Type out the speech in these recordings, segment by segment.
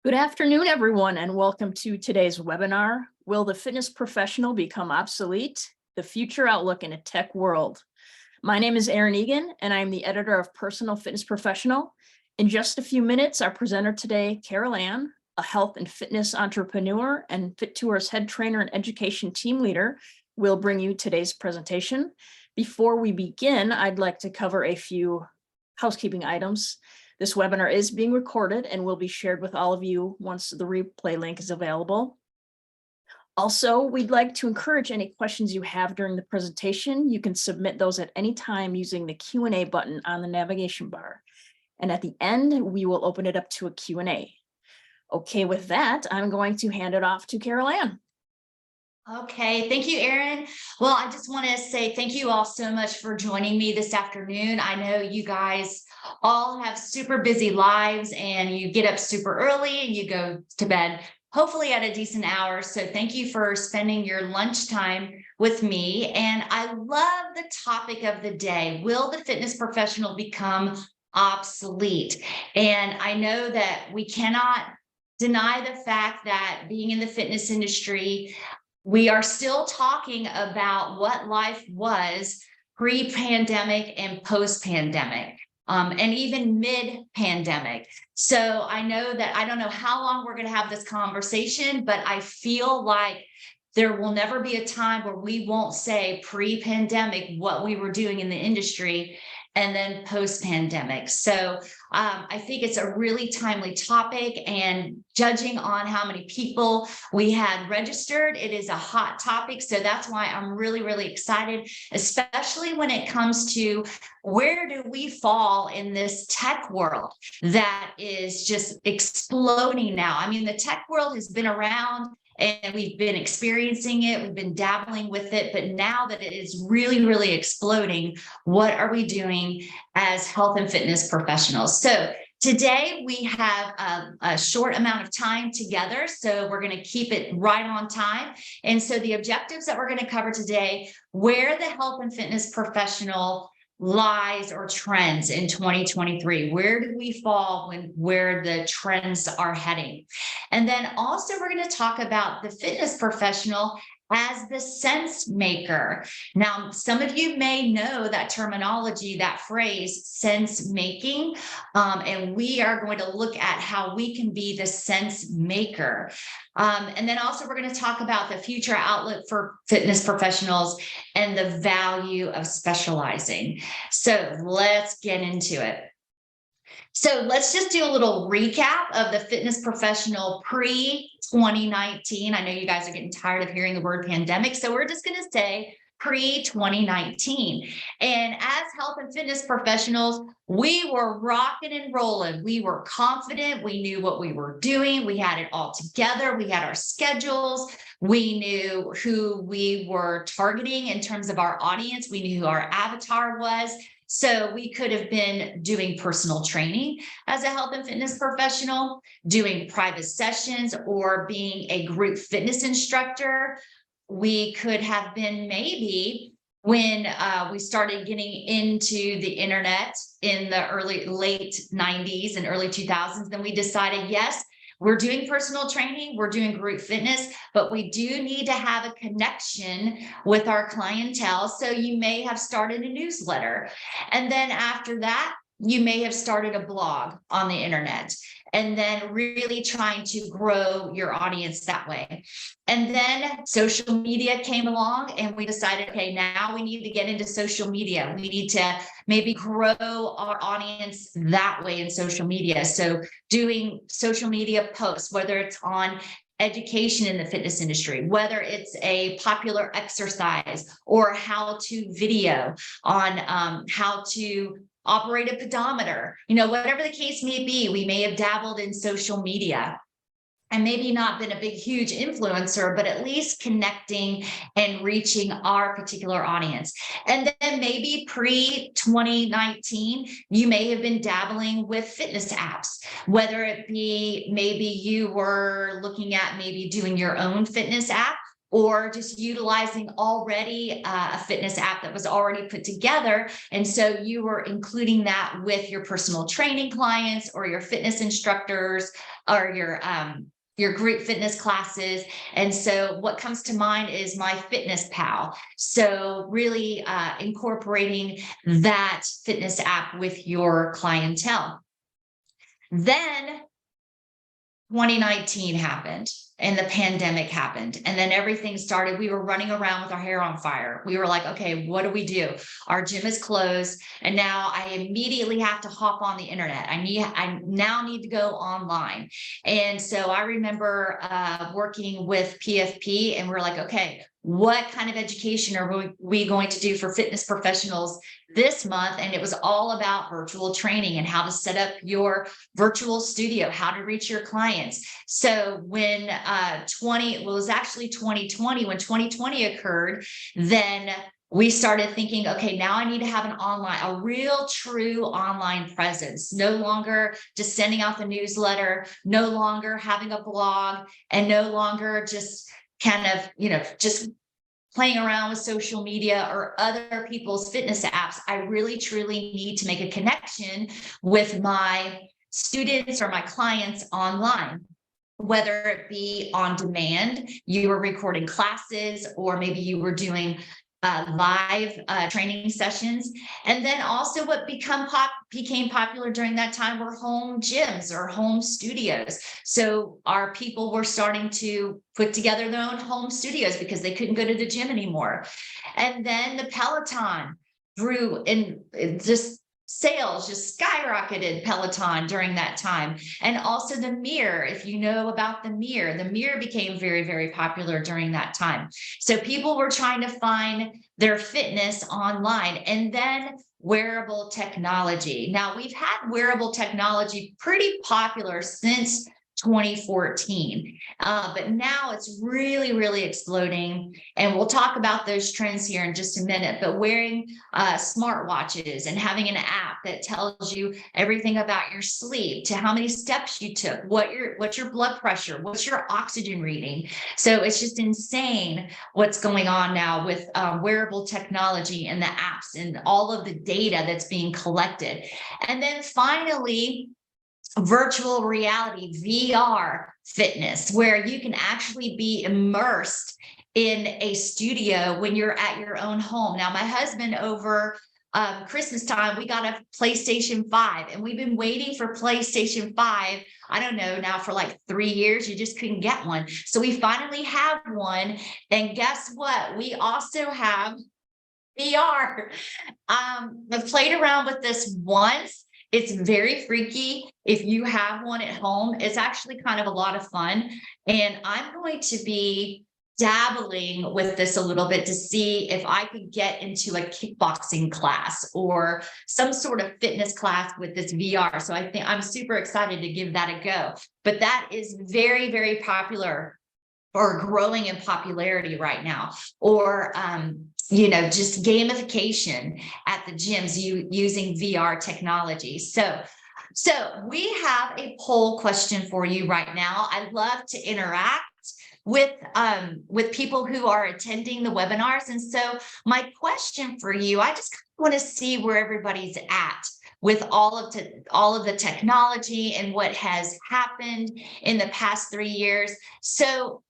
Good afternoon, everyone, and welcome to today's webinar, Will the Fitness Professional Become Obsolete? The Future Outlook in a Tech World. My name is Erin Egan, and I'm the editor of Personal Fitness Professional. In just a few minutes, our presenter today, Carol Ann, a health and fitness entrepreneur and FitTour's head trainer and education team leader, will bring you today's presentation. Before we begin, I'd like to cover a few housekeeping items. This webinar is being recorded and will be shared with all of you once the replay link is available. Also, we'd like to encourage any questions you have during the presentation. You can submit those at any time using the Q&A button on the navigation bar. And at the end, we will open it up to a Q&A. Okay, with that, I'm going to hand it off to Carol Ann. Okay, thank you, Erin. Well, I just want to say thank you all so much for joining me this afternoon. I know you guys all have super busy lives and you get up super early and you go to bed, hopefully at a decent hour. So thank you for spending your lunchtime with me. And I love the topic of the day. Will the fitness professional become obsolete? And I know that we cannot deny the fact that being in the fitness industry, we are still talking about what life was pre-pandemic and post-pandemic, and even mid-pandemic. So I know that I don't know how long we're going to have this conversation, but I feel like there will never be a time where we won't say pre-pandemic what we were doing in the industry and then post-pandemic. So I think it's a really timely topic, and judging on how many people we had registered, it is a hot topic. So that's why I'm really, really excited, especially when it comes to where do we fall in this tech world that is just exploding now. I mean, the tech world has been around and we've been experiencing it, we've been dabbling with it, but now that it is really, really exploding, what are we doing as health and fitness professionals? So today we have a short amount of time together, so we're going to keep it right on time. And so the objectives that we're going to cover today, where the health and fitness professional lies or trends in 2023. Where do we fall when where the trends are heading? And then also we're going to talk about the fitness professional as the sense maker. Now, some of you may know that terminology, that phrase, sense making, and we are going to look at how we can be the sense maker. And then also we're going to talk about the future outlook for fitness professionals and the value of specializing. So let's get into it. So let's just do a little recap of the fitness professional pre-2019. I know you guys are getting tired of hearing the word pandemic, so we're just going to say pre-2019. And as health and fitness professionals, we were rocking and rolling. We were confident. We knew what we were doing. We had it all together. We had our schedules. We knew who we were targeting in terms of our audience. We knew who our avatar was. So we could have been doing personal training as a health and fitness professional, doing private sessions, or being a group fitness instructor. We could have been maybe when we started getting into the internet in the late 90s and early 2000s, then we decided, yes, we're doing personal training, we're doing group fitness, but we do need to have a connection with our clientele. So you may have started a newsletter. And then after that, you may have started a blog on the internet, and then really trying to grow your audience that way. And then social media came along and we decided, okay, now we need to get into social media. We need to maybe grow our audience that way in social media. So doing social media posts, whether it's on education in the fitness industry, whether it's a popular exercise or how-to video on how to operate a pedometer, whatever the case may be, we may have dabbled in social media and maybe not been a big, huge influencer, but at least connecting and reaching our particular audience. And then maybe pre-2019, you may have been dabbling with fitness apps, whether it be maybe you were looking at maybe doing your own fitness app, or just utilizing already a fitness app that was already put together. And so you were including that with your personal training clients or your fitness instructors or your group fitness classes. And so what comes to mind is My Fitness Pal. So really incorporating that fitness app with your clientele. Then 2019 happened and the pandemic happened, and then everything started. We were running around with our hair on fire. We were like, okay, what do we do? Our gym is closed, and now I immediately have to hop on the internet. I now need to go online. And so I remember working with PFP, and we're like, okay, what kind of education are we going to do for fitness professionals this month? And it was all about virtual training and how to set up your virtual studio, how to reach your clients. So when it was actually 2020, when 2020 occurred, then we started thinking, okay, now I need to have a real true online presence, no longer just sending out the newsletter, no longer having a blog, and no longer just kind of, just playing around with social media or other people's fitness apps. I really, truly need to make a connection with my students or my clients online, whether it be on demand, you were recording classes, or maybe you were doing live training sessions. And then also what became popular during that time were home gyms or home studios. So our people were starting to put together their own home studios because they couldn't go to the gym anymore. And then the Peloton grew, and just sales just skyrocketed Peloton during that time. And also the mirror, if you know about the mirror became very, very popular during that time. So people were trying to find their fitness online. And then wearable technology. Now we've had wearable technology pretty popular since 2014, but now it's really, really exploding. And we'll talk about those trends here in just a minute. But wearing smartwatches and having an app that tells you everything about your sleep, to how many steps you took, what's your blood pressure, what's your oxygen reading. So it's just insane what's going on now with wearable technology and the apps and all of the data that's being collected. And then finally, virtual reality, VR fitness, where you can actually be immersed in a studio when you're at your own home. Now, my husband, over Christmas time, we got a PlayStation 5, and we've been waiting for PlayStation 5. I don't know, now for like 3 years. You just couldn't get one. So we finally have one. And guess what? We also have VR. I've played around with this once. It's very freaky. If you have one at home, it's actually kind of a lot of fun. And I'm going to be dabbling with this a little bit to see if I could get into a kickboxing class or some sort of fitness class with this VR. So I think I'm super excited to give that a go. But that is very, very popular, or growing in popularity right now. Or just gamification at the gyms using VR technology. So we have a poll question for you right now. I'd love to interact with people who are attending the webinars. And so my question for you, I just want to see where everybody's at with all of the technology and what has happened in the past 3 years. So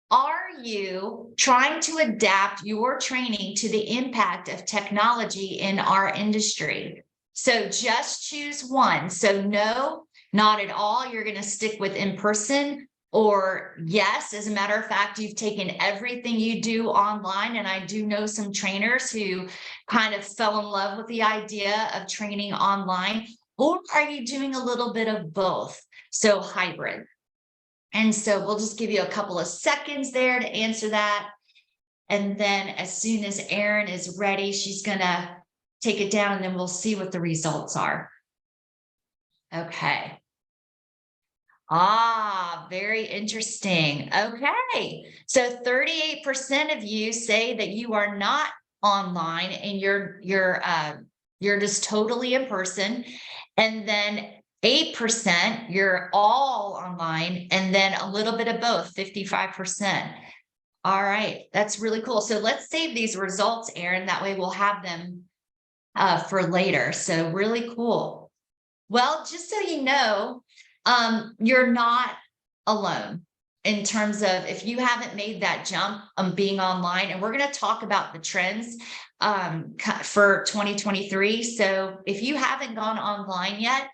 are you trying to adapt your training to the impact of technology in our industry? So just choose one. So no, not at all. You're going to stick with in person, or yes, as a matter of fact, you've taken everything you do online. And I do know some trainers who kind of fell in love with the idea of training online. Or are you doing a little bit of both? So hybrid. And so we'll just give you a couple of seconds there to answer that. And then as soon as Erin is ready, she's going to take it down, and then we'll see what the results are. Okay. Very interesting. Okay. So 38% of you say that you are not online and you're just totally in person. And then 8%, you're all online, and then a little bit of both, 55%. All right, that's really cool. So let's save these results, Aaron. That way we'll have them for later. So really cool. Well, just so you know, you're not alone in terms of if you haven't made that jump being online, and we're going to talk about the trends for 2023. So if you haven't gone online yet,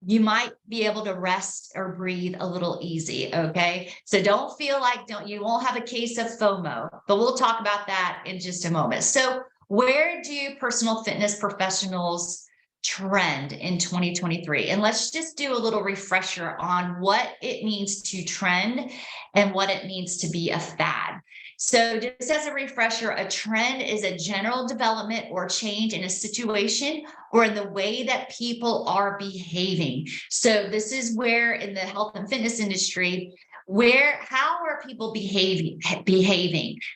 you might be able to rest or breathe a little easy. Okay. So don't feel like you won't have a case of FOMO, but we'll talk about that in just a moment. So where do personal fitness professionals trend in 2023? And let's just do a little refresher on what it means to trend and what it means to be a fad. So just as a refresher, a trend is a general development or change in a situation or in the way that people are behaving. So this is where in the health and fitness industry, how are people behaving?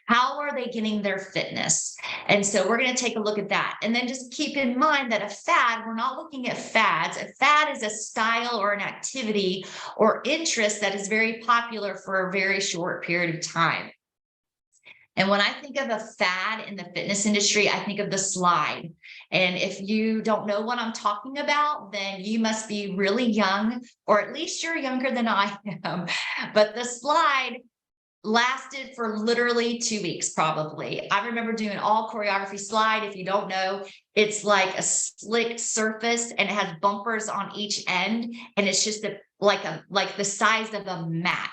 How are they getting their fitness? And so we're going to take a look at that. And then just keep in mind that a fad, we're not looking at fads. A fad is a style or an activity or interest that is very popular for a very short period of time. And when I think of a fad in the fitness industry, I think of the slide. And if you don't know what I'm talking about, then you must be really young, or at least you're younger than I am. But the slide lasted for literally 2 weeks, probably. I remember doing all choreography slide. If you don't know, it's like a slick surface and it has bumpers on each end. And it's just like the size of a mat,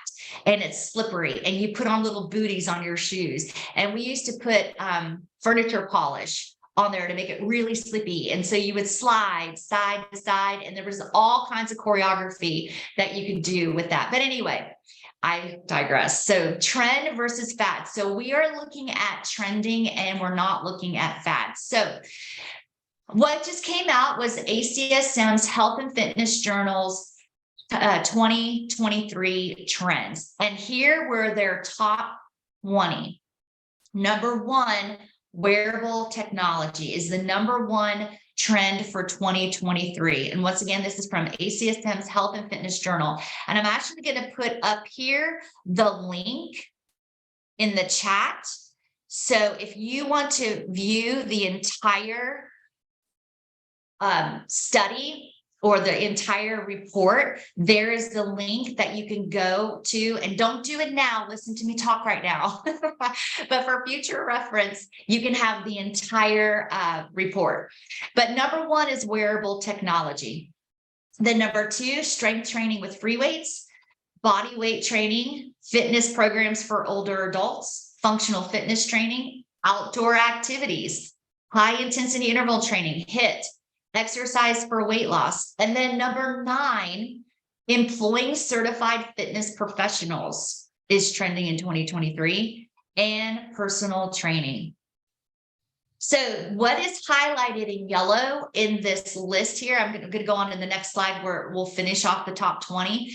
and it's slippery, and you put on little booties on your shoes. And we used to put furniture polish on there to make it really slippy. And so you would slide side to side, and there was all kinds of choreography that you could do with that. But anyway, I digress. So trend versus fad. So we are looking at trending and we're not looking at fads. So what just came out was ACSM's Health and Fitness Journal's 2023 trends. And here were their top 20. Number one, wearable technology is the number one trend for 2023. And once again, this is from ACSM's Health and Fitness Journal. And I'm actually going to put up here the link in the chat. So if you want to view the entire study or the entire report, there is the link that you can go to. And don't do it now. Listen to me talk right now. But for future reference, you can have the entire report. But number one is wearable technology. Then number two, strength training with free weights, body weight training, fitness programs for older adults, functional fitness training, outdoor activities, high intensity interval training, HIIT, exercise for weight loss. And then number 9, employing certified fitness professionals is trending in 2023, and personal training. So what is highlighted in yellow in this list here, I'm going to go on to the next slide where we'll finish off the top 20.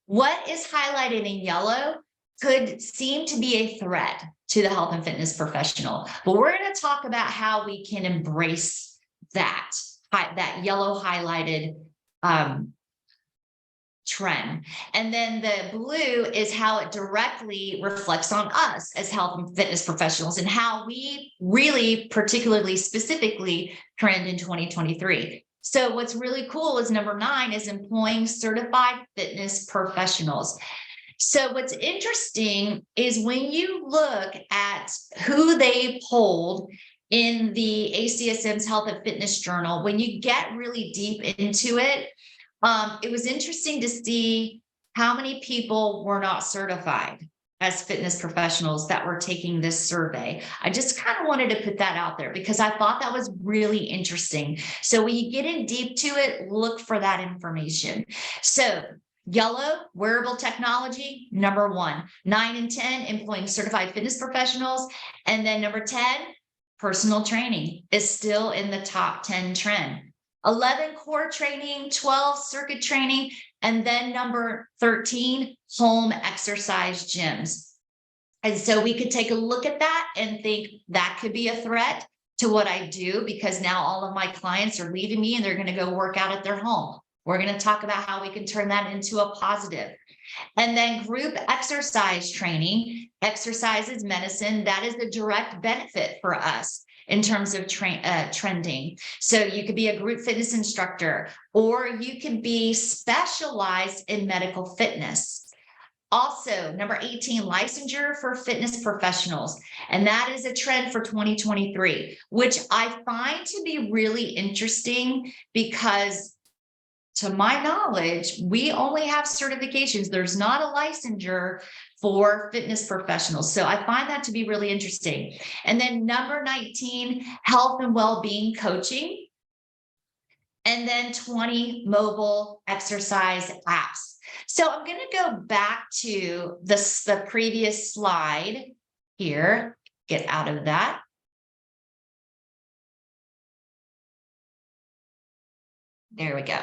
What is highlighted in yellow could seem to be a threat to the health and fitness professional, but we're going to talk about how we can embrace that yellow highlighted trend. And then the blue is how it directly reflects on us as health and fitness professionals and how we really particularly specifically trend in 2023. So what's really cool is number 9 is employing certified fitness professionals. So what's interesting is when you look at who they polled in the ACSM's Health and Fitness Journal, when you get really deep into it, it was interesting to see how many people were not certified as fitness professionals that were taking this survey. I just kind of wanted to put that out there because I thought that was really interesting. So when you get in deep to it, look for that information. So yellow, wearable technology, number 1. 9 and 10, employing certified fitness professionals. And then number 10, personal training is still in the top 10 trend. 11, core training, 12, circuit training, and then number 13, home exercise gyms. And so we could take a look at that and think that could be a threat to what I do, because now all of my clients are leaving me and they're going to go work out at their home. We're going to talk about how we can turn that into a positive. And then group exercise training, exercise is medicine. That is a direct benefit for us in terms of trending. So you could be a group fitness instructor, or you could be specialized in medical fitness. Also, number 18, licensure for fitness professionals. And that is a trend for 2023, which I find to be really interesting because, to my knowledge, we only have certifications. There's not a licensure for fitness professionals. So I find that to be really interesting. And then number 19, health and well-being coaching. And then 20, mobile exercise apps. So I'm going to go back to the previous slide here, get out of that. There we go.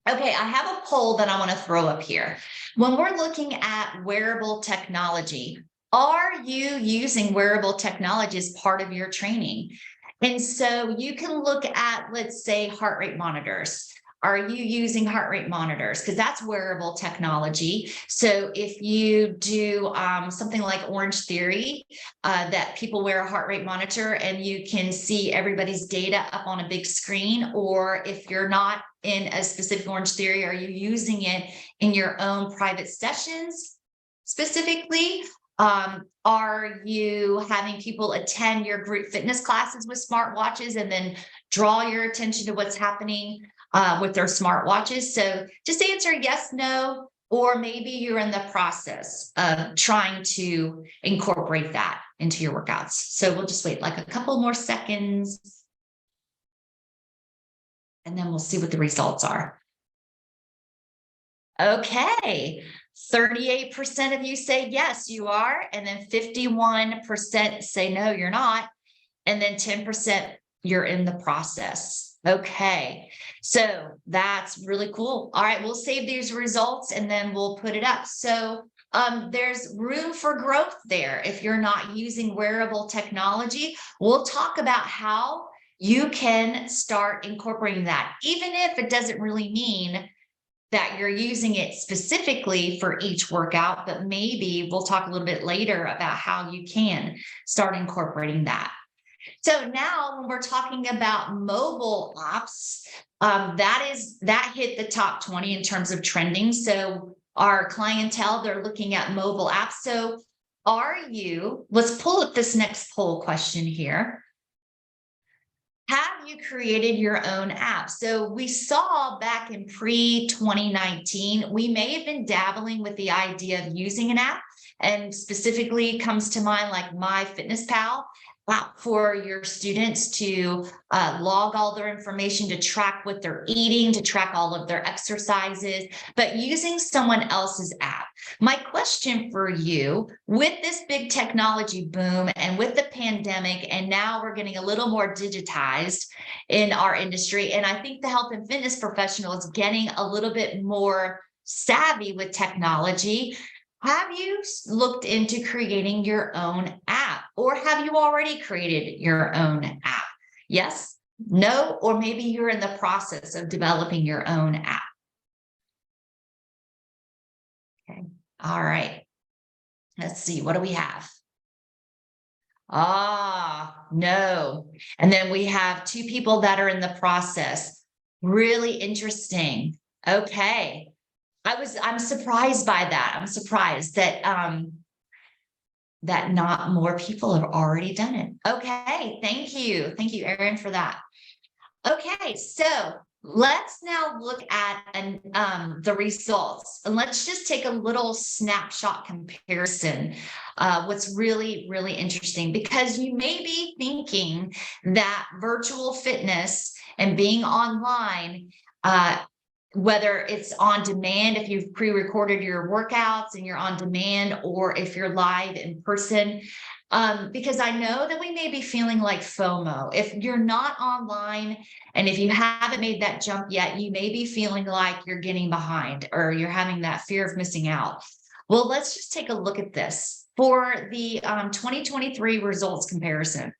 Okay, I have a poll that I want to throw up here. When we're looking at wearable technology, are you using wearable technology as part of your training? And so you can look at, let's say, heart rate monitors. Are you using heart rate monitors? Because that's wearable technology. So if you do something like Orange Theory, that people wear a heart rate monitor and you can see everybody's data up on a big screen, or if you're not in a specific Orange Theory, are you using it in your own private sessions specifically? Are you having people attend your group fitness classes with smartwatches and then draw your attention to what's happening with their smartwatches? So just answer yes, no, or maybe you're in the process of trying to incorporate that into your workouts. So we'll just wait like a couple more seconds and then we'll see what the results are. Okay. 38% of you say yes, you are. And then 51% say no, you're not. And then 10% you're in the process. Okay. So that's really cool. All right. We'll save these results and then we'll put it up. So there's room for growth there. If you're not using wearable technology, we'll talk about how you can start incorporating that, even if it doesn't really mean that you're using it specifically for each workout, but maybe we'll talk a little bit later about how you can start incorporating that. So now when we're talking about mobile apps, that hit the top 20 in terms of trending. So our clientele, they're looking at mobile apps. So let's pull up this next poll question here. Have you created your own app? So we saw back in pre-2019, we may have been dabbling with the idea of using an app, and specifically comes to mind like MyFitnessPal app for your students to log all their information, to track what they're eating, to track all of their exercises, but using someone else's app. My question for you, with this big technology boom and with the pandemic, and now we're getting a little more digitized in our industry, and I think the health and fitness professional is getting a little bit more savvy with technology. Have you looked into creating your own app, or have you already created your own app? Yes, no, or maybe you're in the process of developing your own app. Okay, all right. Let's see, what do we have? No. And then we have 2 people that are in the process. Really interesting. Okay. I'm surprised by that. I'm surprised that that not more people have already done it. Okay, thank you. Thank you, Erin, for that. Okay, so let's now look at the results. And let's just take a little snapshot comparison. What's really, really interesting, because you may be thinking that virtual fitness and being online, whether it's on demand, if you've pre-recorded your workouts and you're on demand, or if you're live in person, because I know that we may be feeling like FOMO. If you're not online and if you haven't made that jump yet, you may be feeling like you're getting behind or you're having that fear of missing out. Well, let's just take a look at this for the 2023 results comparison.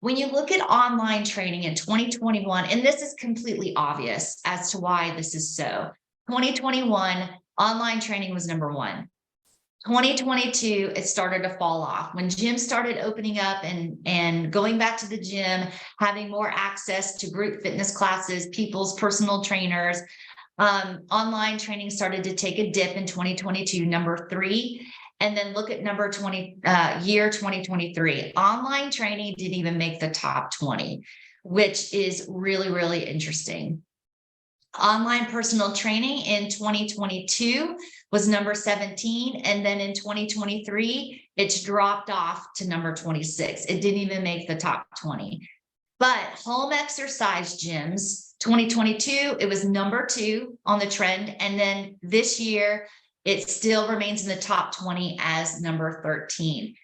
When you look at online training in 2021, and this is completely obvious as to why this is so, 2021, Online training was number one. 2022, it started to fall off. When gyms started opening up and going back to the gym, having more access to group fitness classes, people's personal trainers, online training started to take a dip in 2022, number 3. And then look at number 20, year 2023. Online training didn't even make the top 20, which is really, really interesting. Online personal training in 2022 was number 17. And then in 2023, it's dropped off to number 26. It didn't even make the top 20. But home exercise gyms, 2022, it was number 2 on the trend. And then this year, it still remains in the top 20 as number 13.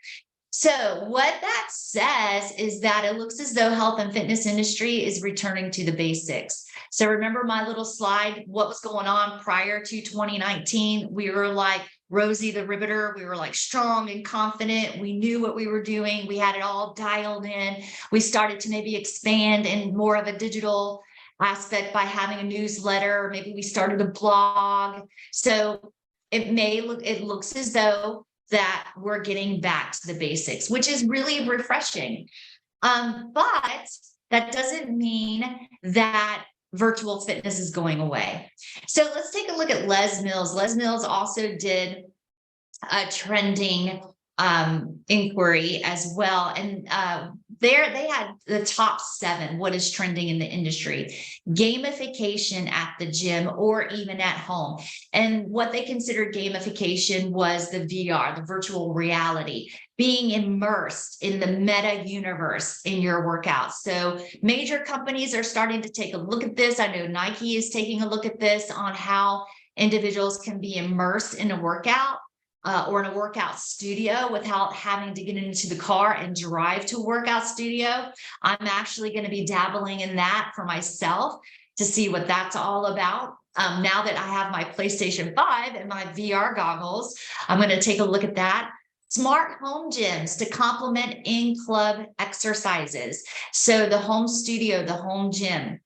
So what that says is that it looks as though health and fitness industry is returning to the basics. So remember my little slide, what was going on prior to 2019? We were like Rosie the Riveter. We were like strong and confident. We knew what we were doing. We had it all dialed in. We started to maybe expand in more of a digital aspect by having a newsletter, or maybe we started a blog. So it looks as though that we're getting back to the basics, which is really refreshing. But that doesn't mean that virtual fitness is going away. So let's take a look at Les Mills. Les Mills also did a trending inquiry as well. And there they had the top 7, what is trending in the industry, gamification at the gym or even at home. And what they considered gamification was the VR, the virtual reality, being immersed in the meta universe in your workouts. So major companies are starting to take a look at this. I know Nike is taking a look at this on how individuals can be immersed in a workout. Or in a workout studio without having to get into the car and drive to a workout studio. I'm actually going to be dabbling in that for myself to see what that's all about. Now that I have my PlayStation 5 and my VR goggles, I'm going to take a look at that. Smart home gyms to complement in-club exercises. So the home studio, the home gym.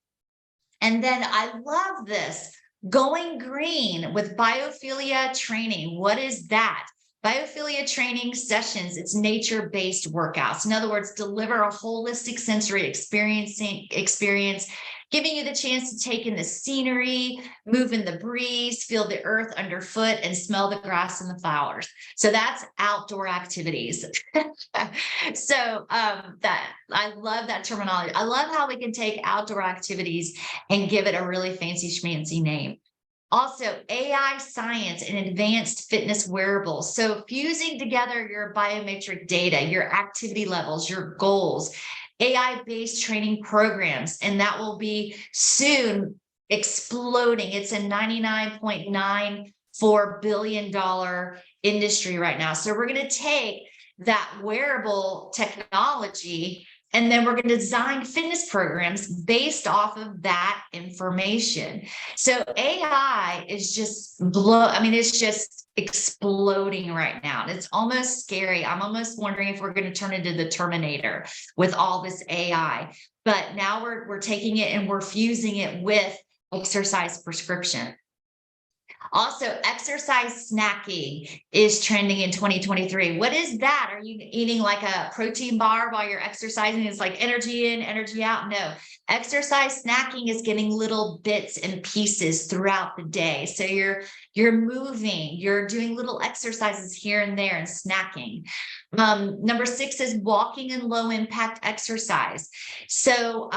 And then I love this. Going green with biophilia training. What is that? Biophilia training sessions, it's nature-based workouts. In other words, deliver a holistic sensory experience, giving you the chance to take in the scenery, move in the breeze, feel the earth underfoot, and smell the grass and the flowers. So that's outdoor activities. So that I love that terminology. I love how we can take outdoor activities and give it a really fancy schmancy name. Also, AI science and advanced fitness wearables. So fusing together your biometric data, your activity levels, your goals, AI-based training programs, and that will be soon exploding. It's a $99.94 billion industry right now. So we're going to take that wearable technology and then we're going to design fitness programs based off of that information. So AI is just it's just exploding right now. And it's almost scary. I'm almost wondering if we're going to turn into the Terminator with all this AI. But now we're taking it and we're fusing it with exercise prescription. Also, exercise snacking is trending in 2023. What is that? Are you eating like a protein bar while you're exercising? It's like energy in, energy out. No, exercise snacking is getting little bits and pieces throughout the day. So you're moving, you're doing little exercises here and there and snacking. Number 6 is walking and low impact exercise. So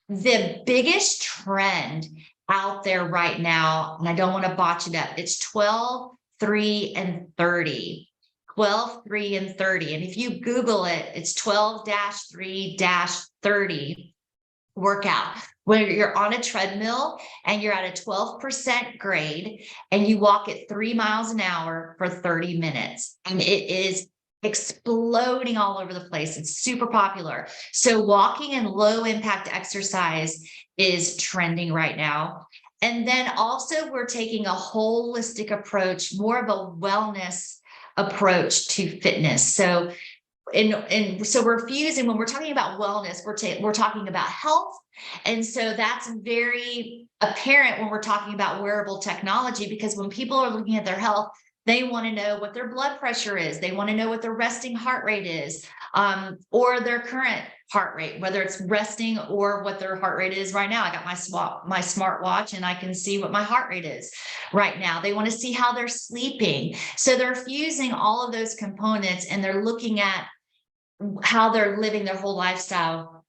the biggest trend out there right now, and I don't want to botch it up, it's 12, 3, and 30. 12, 3, and 30. And if you Google it, it's 12-3-30 workout, where you're on a treadmill and you're at a 12% grade and you walk at 3 miles an hour for 30 minutes. And it is exploding all over the place. It's super popular. So walking and low impact exercise is trending right now. And then also we're taking a holistic approach, more of a wellness approach to fitness. So and so we're fusing, when we're talking about wellness, we're talking about health. And so that's very apparent when we're talking about wearable technology, because when people are looking at their health, they want to know what their blood pressure is. They want to know what their resting heart rate is, or their current heart rate, whether it's resting or what their heart rate is right now. I got my smartwatch and I can see what my heart rate is right now. They want to see how they're sleeping. So they're fusing all of those components, and they're looking at how they're living their whole lifestyle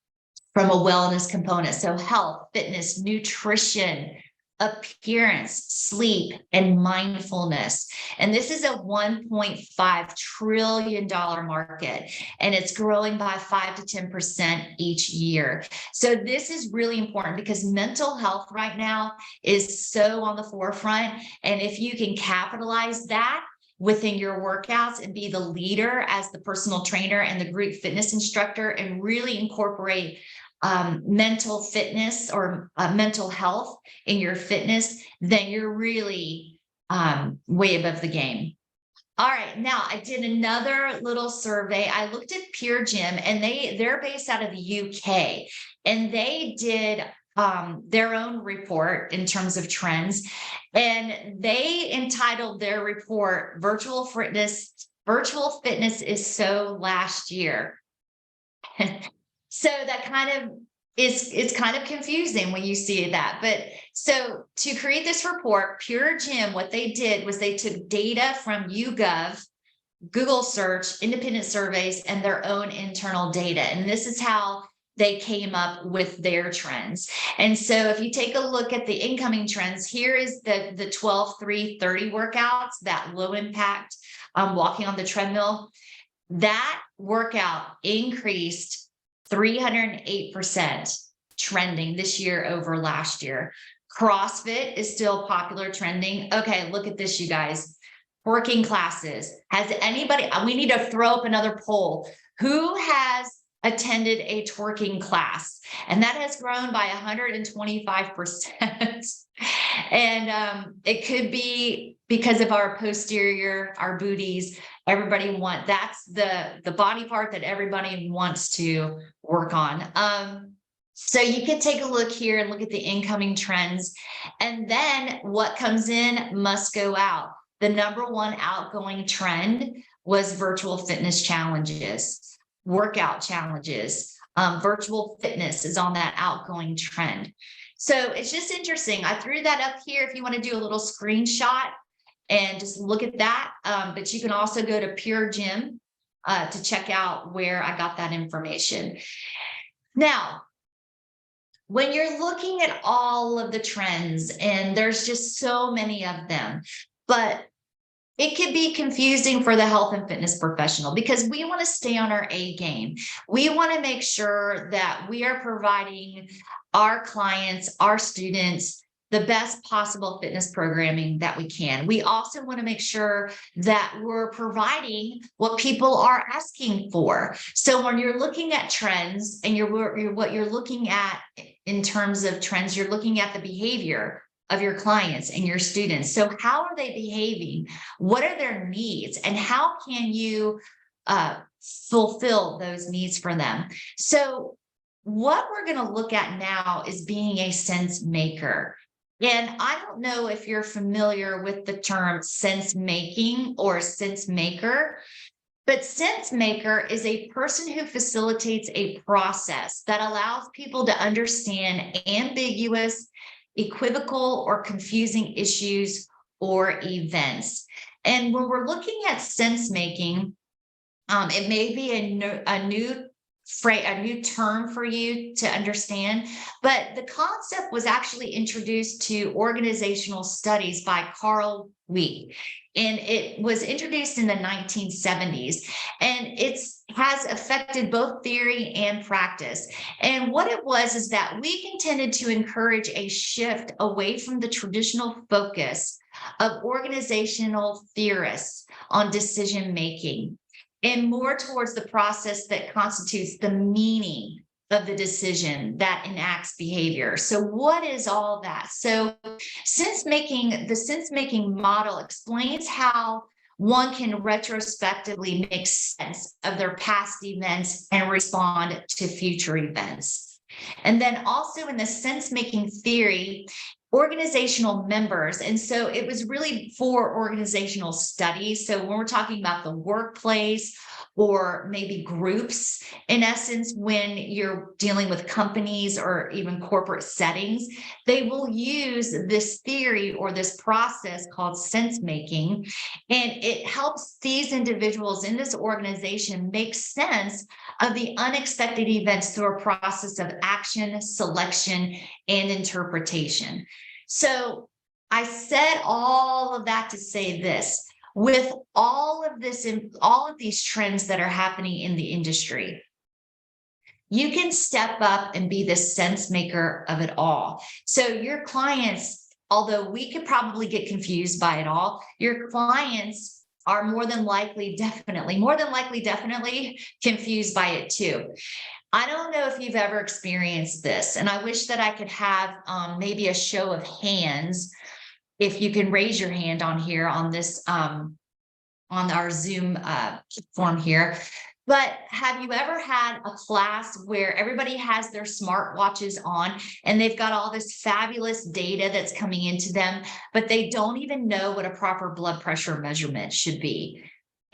from a wellness component. So health, fitness, nutrition, appearance, sleep, and mindfulness. And this is a $1.5 trillion market, and it's growing by 5 to 10% each year. So this is really important, because mental health right now is so on the forefront. And if you can capitalize that within your workouts and be the leader as the personal trainer and the group fitness instructor, and really incorporate mental fitness or mental health in your fitness, then you're really way above the game. All right, now I did another little survey. I looked at Pure Gym, and they're based out of the UK, and they did their own report in terms of trends, and they entitled their report "Virtual Fitness is so last year." So that kind of it's kind of confusing when you see that. But so to create this report, Pure Gym, what they did was they took data from YouGov, Google search, independent surveys, and their own internal data. And this is how they came up with their trends. And so if you take a look at the incoming trends, here is the 12-3-30 workouts, that low impact walking on the treadmill. That workout increased 308% trending this year over last year. CrossFit is still popular trending. Okay, look at this, you guys. Working classes. Has anybody, we need to throw up another poll. Who has attended a twerking class? And that has grown by 125%. And it could be because of our posterior, our booties. That's the body part that everybody wants to work on. So you can take a look here and look at the incoming trends, and then what comes in must go out. The number one outgoing trend was virtual fitness challenges, workout challenges. Virtual fitness is on that outgoing trend. So it's just interesting. I threw that up here if you want to do a little screenshot and just look at that. But you can also go to Pure Gym to check out where I got that information. Now, when you're looking at all of the trends, and there's just so many of them, but it can be confusing for the health and fitness professional, because we want to stay on our A game. We want to make sure that we are providing our clients, our students, the best possible fitness programming that we can. We also want to make sure that we're providing what people are asking for. So when you're looking at trends, and what you're looking at in terms of trends, you're looking at the behavior of your clients and your students. So how are they behaving? What are their needs? And how can you fulfill those needs for them? So what we're going to look at now is being a sense maker. And I don't know if you're familiar with the term sense making or sense maker, but sense maker is a person who facilitates a process that allows people to understand ambiguous, equivocal, or confusing issues or events. And when we're looking at sense making, it may be a new term for you to understand, but the concept was actually introduced to organizational studies by Carl Weick, and it was introduced in the 1970s, and it has affected both theory and practice. And what it was is that Weick intended to encourage a shift away from the traditional focus of organizational theorists on decision making, and more towards the process that constitutes the meaning of the decision that enacts behavior. So what is all that? So the sense making model explains how one can retrospectively make sense of their past events and respond to future events. And then also in the sense-making theory, organizational members. And so it was really for organizational studies. So when we're talking about the workplace or maybe groups, in essence, when you're dealing with companies or even corporate settings, they will use this theory or this process called sense making. And it helps these individuals in this organization make sense of the unexpected events through a process of action, selection, and interpretation. So I said all of that to say this: with all of this and all of these trends that are happening in the industry, you can step up and be the sense maker of it all. So your clients, although we could probably get confused by it all, your clients are more than likely, definitely confused by it too. I don't know if you've ever experienced this, and I wish that I could have maybe a show of hands. If you can raise your hand on here on this on our Zoom platform here. But have you ever had a class where everybody has their smartwatches on and they've got all this fabulous data that's coming into them, but they don't even know what a proper blood pressure measurement should be?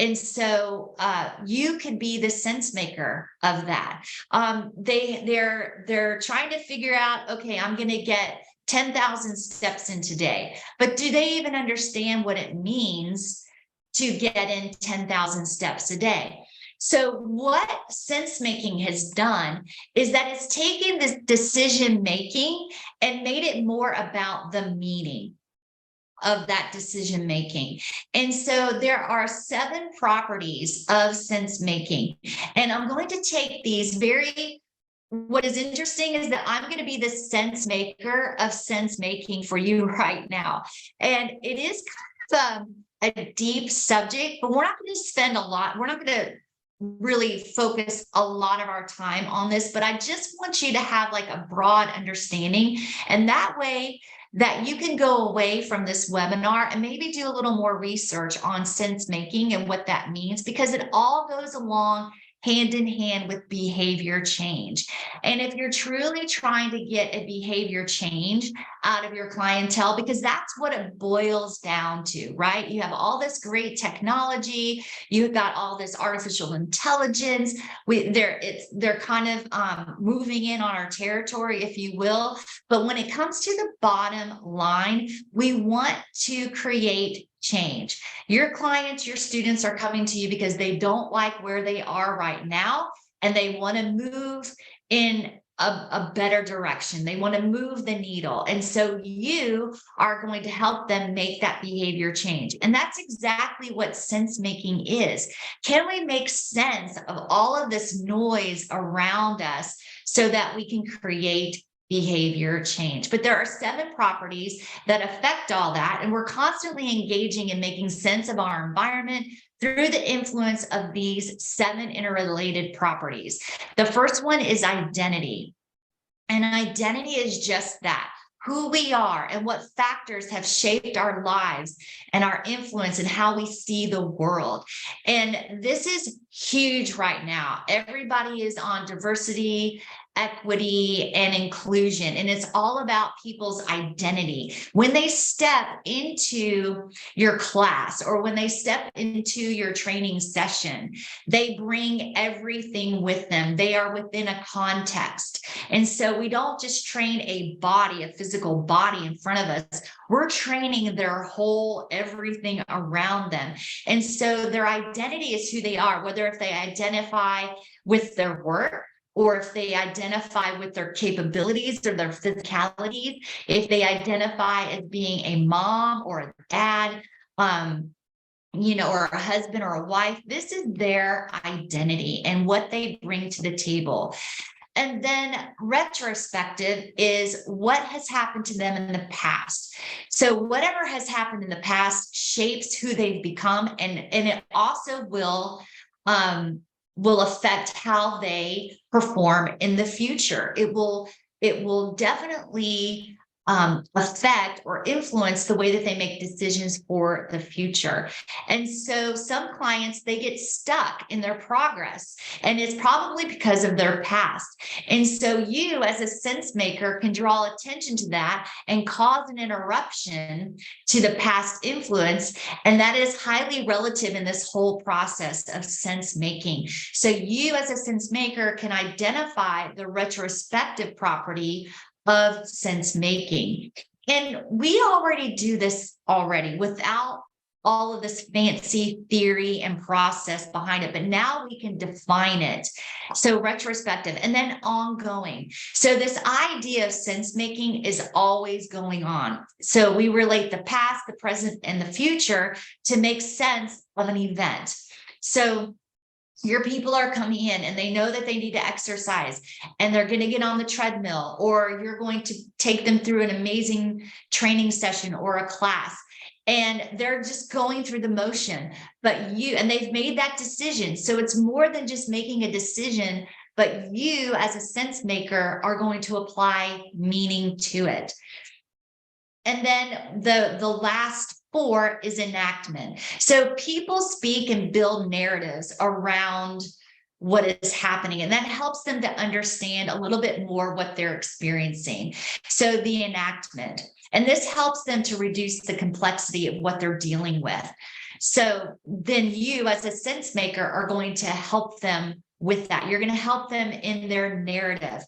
And so you could be the sense maker of that. They're trying to figure out, okay, I'm going to get 10,000 steps in today, but do they even understand what it means to get in 10,000 steps a day? So what sense making has done is that it's taken this decision making and made it more about the meaning of that decision making. And so there are 7 properties of sense making. And I'm going to take these what is interesting is that I'm going to be the sense maker of sense making for you right now. And it is kind of a deep subject, but we're not going to spend a lot. We're not going to really focus a lot of our time on this, but I just want you to have like a broad understanding. And that way that you can go away from this webinar and maybe do a little more research on sense making and what that means, because it all goes along hand in hand with behavior change. And if you're truly trying to get a behavior change out of your clientele, because that's what it boils down to, right? You have all this great technology, you've got all this artificial intelligence. They're kind of moving in on our territory, if you will. But when it comes to the bottom line, we want to create change. Your clients, your students are coming to you because they don't like where they are right now, and they want to move in a better direction. They want to move the needle. And so you are going to help them make that behavior change. And that's exactly what sense making is. Can we make sense of all of this noise around us so that we can create behavior change? But there are 7 properties that affect all that, and we're constantly engaging in making sense of our environment through the influence of these 7 interrelated properties. The first one is identity. And identity is just that: who we are and what factors have shaped our lives and our influence and how we see the world. And this is huge right now. Everybody is on diversity, equity, and inclusion. And it's all about people's identity. When they step into your class or when they step into your training session, they bring everything with them. They are within a context. And so we don't just train a body, a physical body in front of us. We're training their whole everything around them. And so their identity is who they are, whether if they identify with their work, or if they identify with their capabilities or their physicality, if they identify as being a mom or a dad, or a husband or a wife. This is their identity and what they bring to the table. And then retrospective is what has happened to them in the past. So whatever has happened in the past shapes who they've become, and it also will affect how they perform in the future. It will definitely affect or influence the way that they make decisions for the future. And so some clients, they get stuck in their progress, and it's probably because of their past. And so you as a sense maker can draw attention to that and cause an interruption to the past influence. And that is highly relative in this whole process of sense making. So you as a sense maker can identify the retrospective property of sense making. And we already do this already without all of this fancy theory and process behind it, but now we can define it. So retrospective and then ongoing. So this idea of sense making is always going on. So we relate the past, the present, and the future to make sense of an event. So your people are coming in and they know that they need to exercise and they're going to get on the treadmill, or you're going to take them through an amazing training session or a class, and they're just going through the motion, and they've made that decision. So it's more than just making a decision, but you as a sense maker are going to apply meaning to it. And then the last 4 is enactment. So people speak and build narratives around what is happening, and that helps them to understand a little bit more what they're experiencing. So the enactment, and this helps them to reduce the complexity of what they're dealing with. So then you as a sense maker are going to help them with that. You're going to help them in their narrative.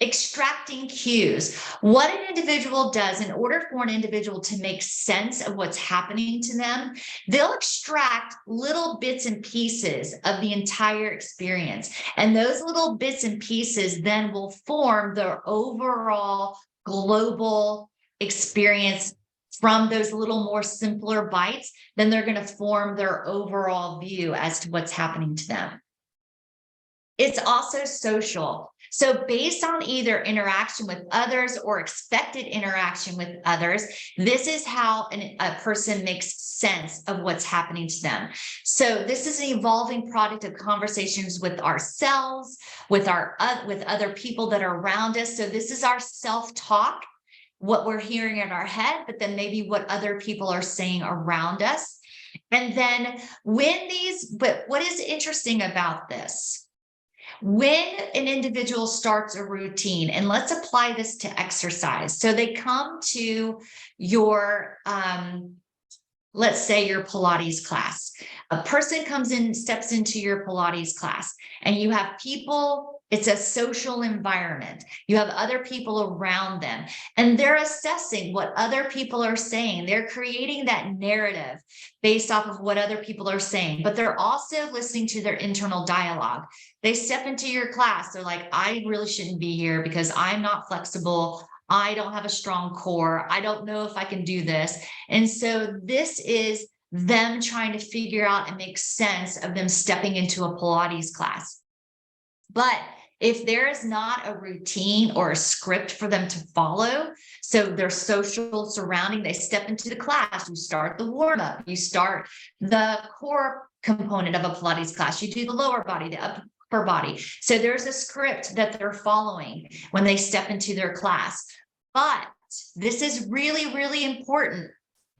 Extracting cues. What an individual does in order for an individual to make sense of what's happening to them, they'll extract little bits and pieces of the entire experience. And those little bits and pieces then will form their overall global experience. From those little more simpler bites, then they're going to form their overall view as to what's happening to them. It's also social. So based on either interaction with others or expected interaction with others, this is how a person makes sense of what's happening to them. So this is an evolving product of conversations with ourselves, with other people that are around us. So this is our self-talk, what we're hearing in our head, but then maybe what other people are saying around us. And then but what is interesting about this? When an individual starts a routine, and let's apply this to exercise. So they come to your, let's say your Pilates class. A person comes in, steps into your Pilates class, and you have people. It's a social environment. You have other people around them, and they're assessing what other people are saying. They're creating that narrative based off of what other people are saying, but they're also listening to their internal dialogue. They step into your class. They're like, I really shouldn't be here because I'm not flexible. I don't have a strong core. I don't know if I can do this. And so this is them trying to figure out and make sense of them stepping into a Pilates class. But if there is not a routine or a script for them to follow, so their social surrounding, they step into the class, you start the warm-up, you start the core component of a Pilates class, you do the lower body, the upper body. So there's a script that they're following when they step into their class. But this is really, really important.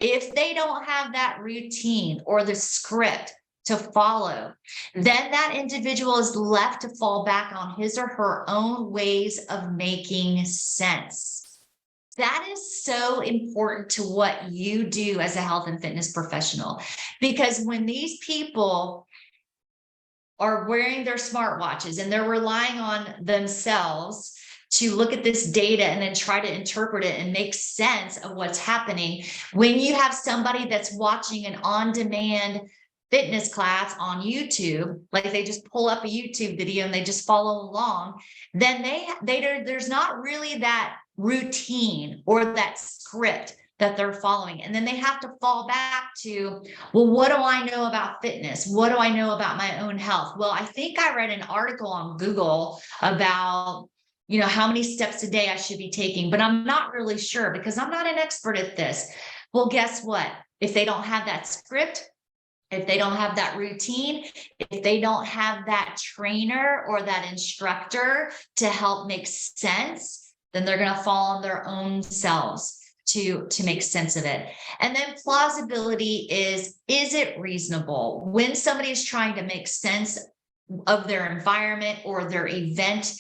If they don't have that routine or the script to follow, then that individual is left to fall back on his or her own ways of making sense. That is so important to what you do as a health and fitness professional, because when these people are wearing their smartwatches and they're relying on themselves to look at this data and then try to interpret it and make sense of what's happening, when you have somebody that's watching an on-demand fitness class on YouTube, like they just pull up a YouTube video and they just follow along, then there's not really that routine or that script that they're following. And then they have to fall back to, well, what do I know about fitness? What do I know about my own health? Well, I think I read an article on Google about, how many steps a day I should be taking, but I'm not really sure because I'm not an expert at this. Well, guess what? If they don't have that script, if they don't have that routine, if they don't have that trainer or that instructor to help make sense, then they're going to fall on their own selves to make sense of it. And then plausibility is it reasonable? When somebody is trying to make sense of their environment or their event,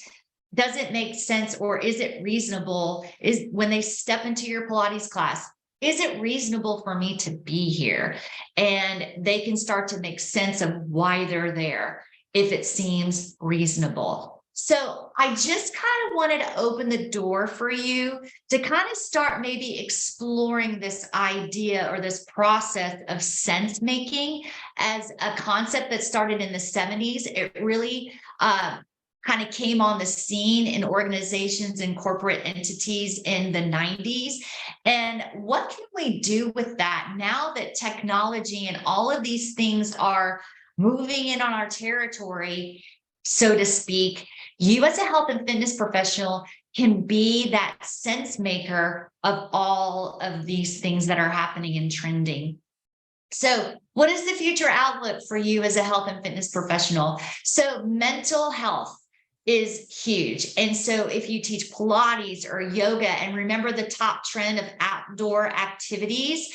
does it make sense, or is it reasonable? Is when they step into your Pilates class, is it reasonable for me to be here? And they can start to make sense of why they're there if it seems reasonable. So I just kind of wanted to open the door for you to kind of start maybe exploring this idea or this process of sense making as a concept that started in the 70s. It really kind of came on the scene in organizations and corporate entities in the 90s. And what can we do with that now that technology and all of these things are moving in on our territory, so to speak? You as a health and fitness professional can be that sense maker of all of these things that are happening and trending. So what is the future outlook for you as a health and fitness professional? So mental health is huge. And so if you teach Pilates or yoga, and remember the top trend of outdoor activities,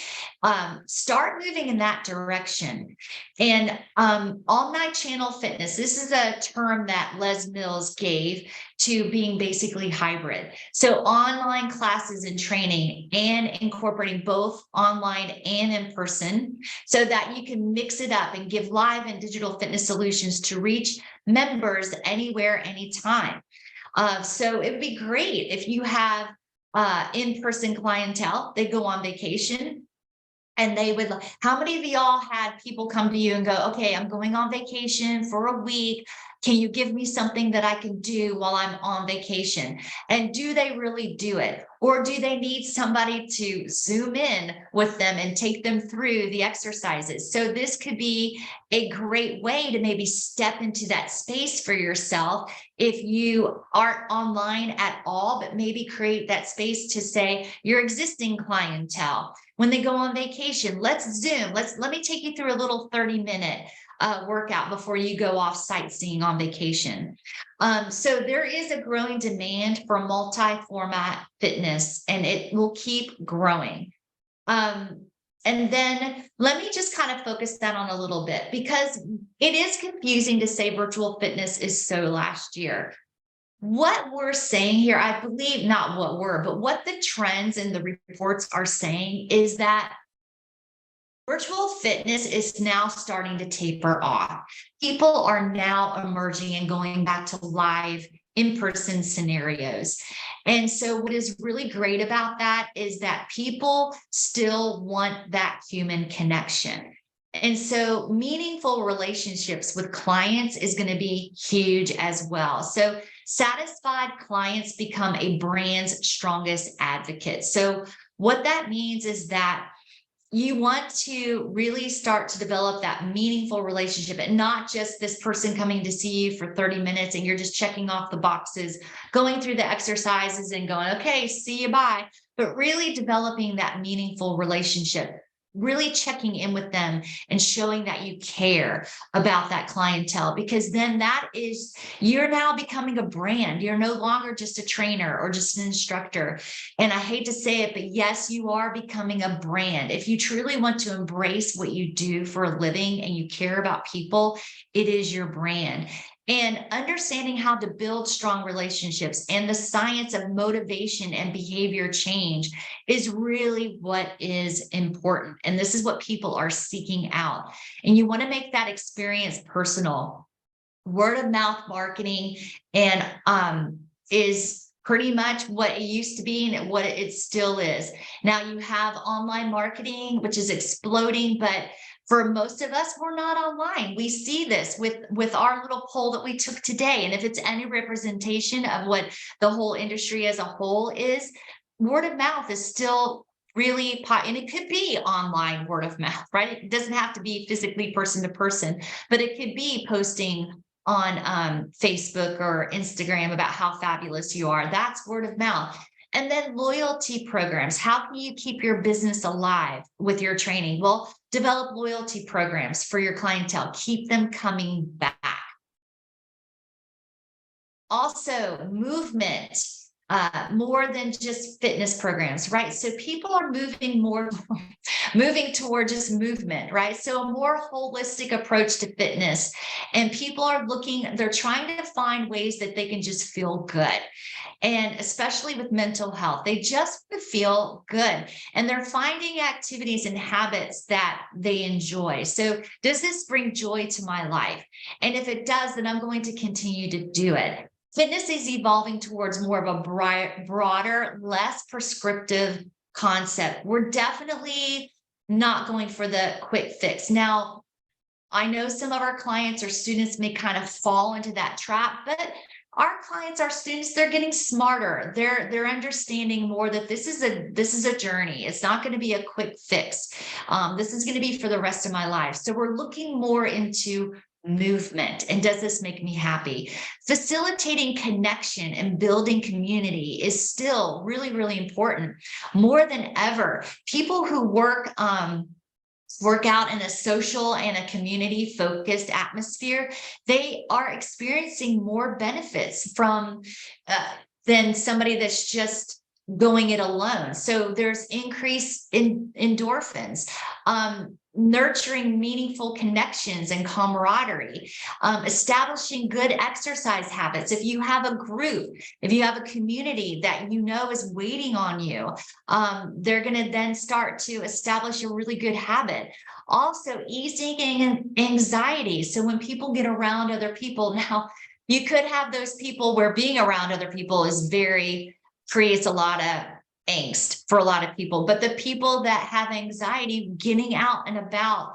start moving in that direction. And omni-channel fitness, this is a term that Les Mills gave to being basically hybrid. So online classes and training and incorporating both online and in person so that you can mix it up and give live and digital fitness solutions to reach members anywhere, anytime. So it would be great if you have in-person clientele, they go on vacation and they would, how many of y'all had people come to you and go, okay, I'm going on vacation for a week. Can you give me something that I can do while I'm on vacation? And do they really do it? Or do they need somebody to zoom in with them and take them through the exercises? So this could be a great way to maybe step into that space for yourself if you aren't online at all, but maybe create that space to say your existing clientele, when they go on vacation, let's Zoom. Let me take you through a little 30-minute workout before you go off sightseeing on vacation. So there is a growing demand for multi-format fitness, and it will keep growing. And then let me just kind of focus that on a little bit, because it is confusing to say virtual fitness is so last year. What we're saying here, I believe, not what we're, but what the trends and the reports are saying is that virtual fitness is now starting to taper off. People are now emerging and going back to live in-person scenarios. And so what is really great about that is that people still want that human connection. And so meaningful relationships with clients is going to be huge as well. So satisfied clients become a brand's strongest advocate. So what that means is that you want to really start to develop that meaningful relationship, and not just this person coming to see you for 30 minutes and you're just checking off the boxes, going through the exercises and going, okay, see you, bye, but really developing that meaningful relationship, really checking in with them and showing that you care about that clientele, because then that is, you're now becoming a brand. You're no longer just a trainer or just an instructor. And I hate to say it, but yes, you are becoming a brand. If you truly want to embrace what you do for a living and you care about people, it is your brand. And understanding how to build strong relationships and the science of motivation and behavior change is really what is important. And this is what people are seeking out. And you want to make that experience personal. Word of mouth marketing and is pretty much what it used to be and what it still is. Now you have online marketing, which is exploding, but for most of us, we're not online. We see this with our little poll that we took today. And if it's any representation of what the whole industry as a whole is, word of mouth is still really and it could be online word of mouth, right? It doesn't have to be physically person to person, but it could be posting on Facebook or Instagram about how fabulous you are. That's word of mouth. And then loyalty programs. How can you keep your business alive with your training? Well, develop loyalty programs for your clientele. Keep them coming back. Also, movement. more than just fitness programs, right? So people are moving more, moving toward just movement, right? So a more holistic approach to fitness, and people are looking, they're trying to find ways that they can just feel good. And especially with mental health, they just want to feel good, and they're finding activities and habits that they enjoy. So does this bring joy to my life? And if it does, then I'm going to continue to do it. Fitness is evolving towards more of a broader, less prescriptive concept. We're definitely not going for the quick fix. Now, I know some of our clients or students may kind of fall into that trap, but our clients, our students, they're getting smarter. They're understanding more that this is a journey. It's not going to be a quick fix. This is going to be for the rest of my life. So we're looking more into movement, and does this make me happy? Facilitating connection and building community is still really, really important, more than ever. People who work out in a social and a community focused atmosphere, they are experiencing more benefits from than somebody that's just going it alone. So there's increase in endorphins, nurturing meaningful connections and camaraderie, establishing good exercise habits. If you have a group, if you have a community that you know is waiting on you, they're going to then start to establish a really good habit. Also, easing anxiety. So when people get around other people, now you could have those people where being around other people is creates a lot of angst for a lot of people, but the people that have anxiety, getting out and about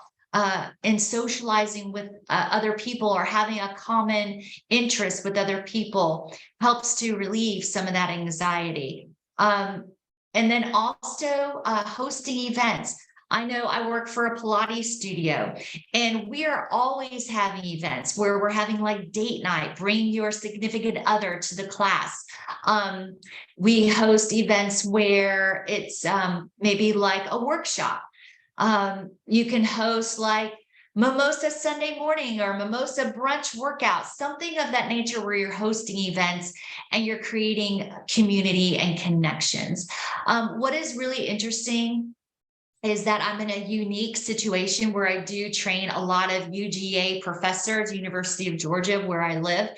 and socializing with other people, or having a common interest with other people, helps to relieve some of that anxiety. And then also hosting events. I know I work for a Pilates studio, and we are always having events where we're having like date night, bring your significant other to the class. We host events where it's maybe like a workshop. You can host like Mimosa Sunday morning or Mimosa brunch workout, something of that nature, where you're hosting events and you're creating community and connections. What is really interesting is that I'm in a unique situation where I do train a lot of UGA professors, University of Georgia, where I live.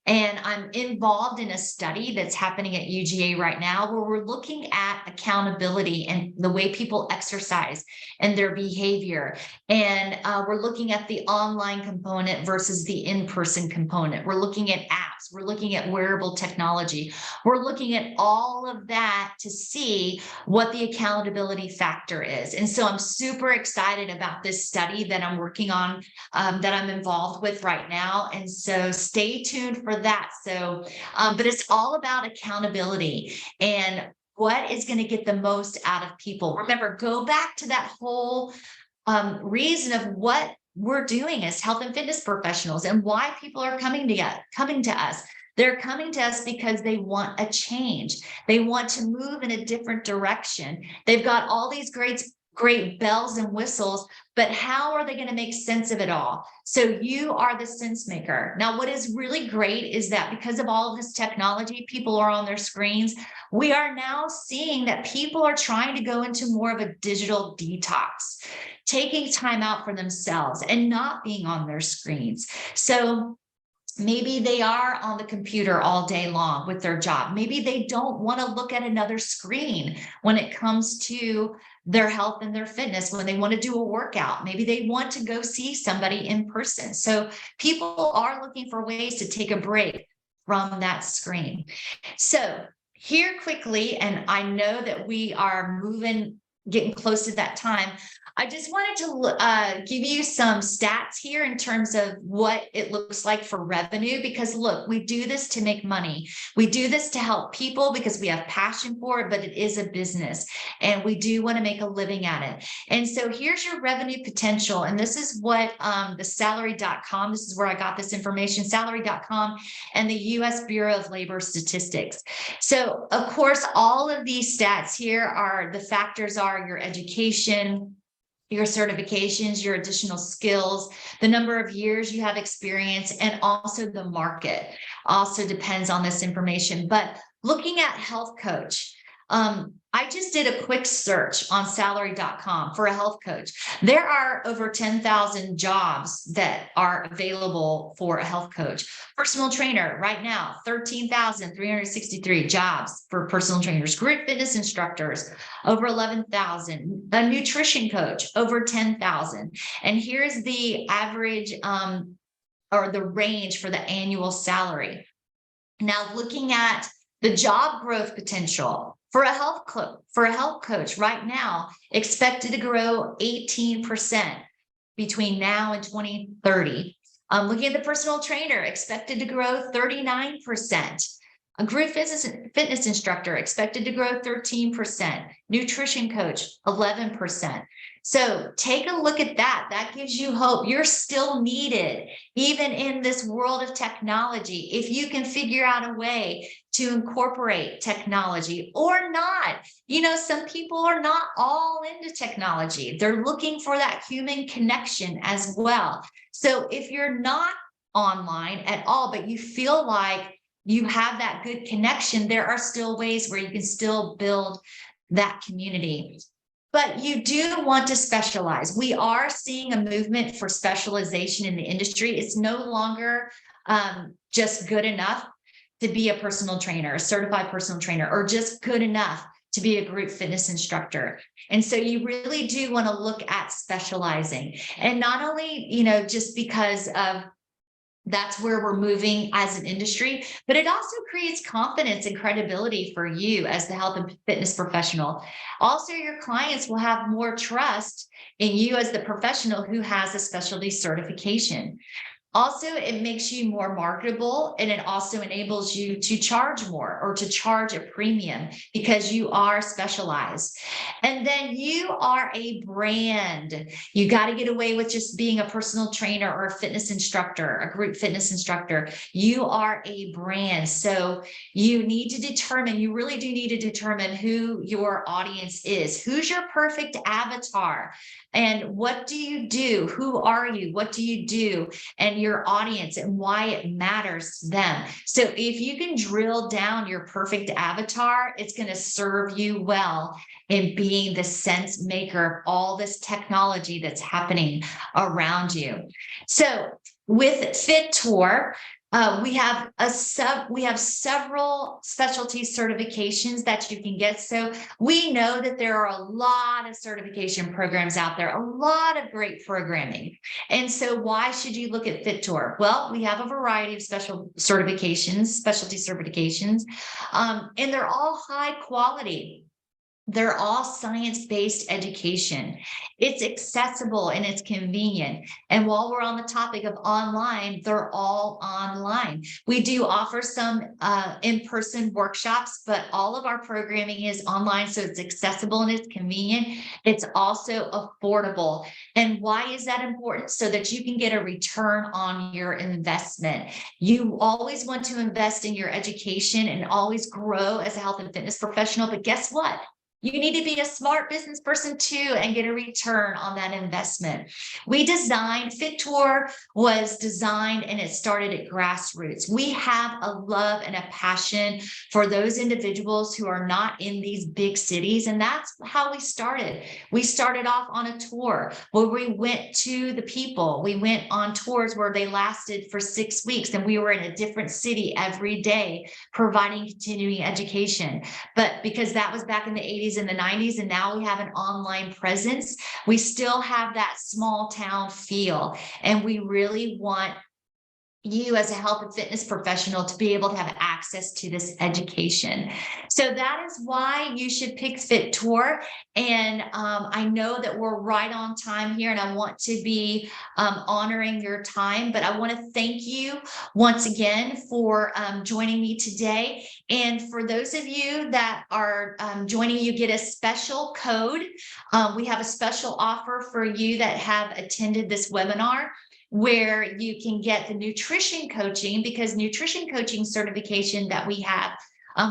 And I'm involved in a study that's happening at UGA right now, where we're looking at accountability and the way people exercise and their behavior. And we're looking at the online component versus the in-person component. We're looking at apps. We're looking at wearable technology. We're looking at all of that to see what the accountability factor is. And so I'm super excited about this study that I'm working on, that I'm involved with right now. And so stay tuned for that. So, but it's all about accountability and what is going to get the most out of people. Remember, go back to that whole reason of what we're doing as health and fitness professionals and why people are coming to us. They're coming to us because they want a change. They want to move in a different direction. They've got all these great bells and whistles, but how are they going to make sense of it all? So you are the sense maker. Now, what is really great is that because of all of this technology, people are on their screens. We are now seeing that people are trying to go into more of a digital detox, taking time out for themselves and not being on their screens. So maybe they are on the computer all day long with their job. Maybe they don't want to look at another screen when it comes to their health and their fitness. When they want to do a workout, maybe they want to go see somebody in person. So people are looking for ways to take a break from that screen. So here quickly, and I know that we are getting close to that time. I just wanted to give you some stats here in terms of what it looks like for revenue, because look, we do this to make money. We do this to help people because we have passion for it, but it is a business and we do want to make a living at it. And so here's your revenue potential. And this is what the salary.com, this is where I got this information, salary.com and the US Bureau of Labor Statistics. So of course, all of these stats here are, the factors are your education, your certifications, your additional skills, the number of years you have experience, and also the market also depends on this information. But looking at health coach. I just did a quick search on salary.com for a health coach. There are over 10,000 jobs that are available for a health coach. Personal trainer right now, 13,363 jobs for personal trainers. Group fitness instructors, over 11,000. A nutrition coach, over 10,000. And here's the average or the range for the annual salary. Now, looking at the job growth potential for a health coach right now, expected to grow 18% between now and 2030. Looking at the personal trainer, expected to grow 39%. A group fitness instructor expected to grow 13%. Nutrition coach, 11%. So take a look at that. That gives you hope. You're still needed, even in this world of technology. If you can figure out a way to incorporate technology or not, some people are not all into technology. They're looking for that human connection as well. So if you're not online at all, but you feel like you have that good connection, there are still ways where you can still build that community. But you do want to specialize. We are seeing a movement for specialization in the industry. It's no longer just good enough to be a personal trainer, a certified personal trainer, or just good enough to be a group fitness instructor. And so you really do want to look at specializing, and not only, just because of that's where we're moving as an industry, but it also creates confidence and credibility for you as the health and fitness professional. Also, your clients will have more trust in you as the professional who has a specialty certification. Also, it makes you more marketable, and it also enables you to charge more or to charge a premium because you are specialized. And then you are a brand. You got to get away with just being a personal trainer or a fitness instructor, a group fitness instructor. You are a brand. So you really do need to determine who your audience is. Who's your perfect avatar? And what do you do? Who are you? What do you do? And your audience and why it matters to them. So if you can drill down your perfect avatar, it's going to serve you well in being the sense maker of all this technology that's happening around you. So with FitTour, we have several specialty certifications that you can get. So we know that there are a lot of certification programs out there, a lot of great programming. And so why should you look at FitTour? Well, we have a variety of specialty certifications, and they're all high quality. They're all science-based education. It's accessible and it's convenient. And while we're on the topic of online, they're all online. We do offer some in-person workshops, but all of our programming is online, so it's accessible and it's convenient. It's also affordable. And why is that important? So that you can get a return on your investment. You always want to invest in your education and always grow as a health and fitness professional, but guess what? You need to be a smart business person too and get a return on that investment. FitTour was designed and it started at grassroots. We have a love and a passion for those individuals who are not in these big cities. And that's how we started. We started off on a tour where we went to the people. We went on tours where they lasted for 6 weeks and we were in a different city every day providing continuing education. But because that was back in the 80s and the 90s, and now we have an online presence, we still have that small town feel. And we really want you as a health and fitness professional to be able to have access to this education. So that is why you should pick FitTour. And I know that we're right on time here, and I want to be honoring your time, but I want to thank you once again for joining me today. And for those of you that are joining, you get a special code. We have a special offer for you that have attended this webinar, where you can get the nutrition coaching, because nutrition coaching certification that we have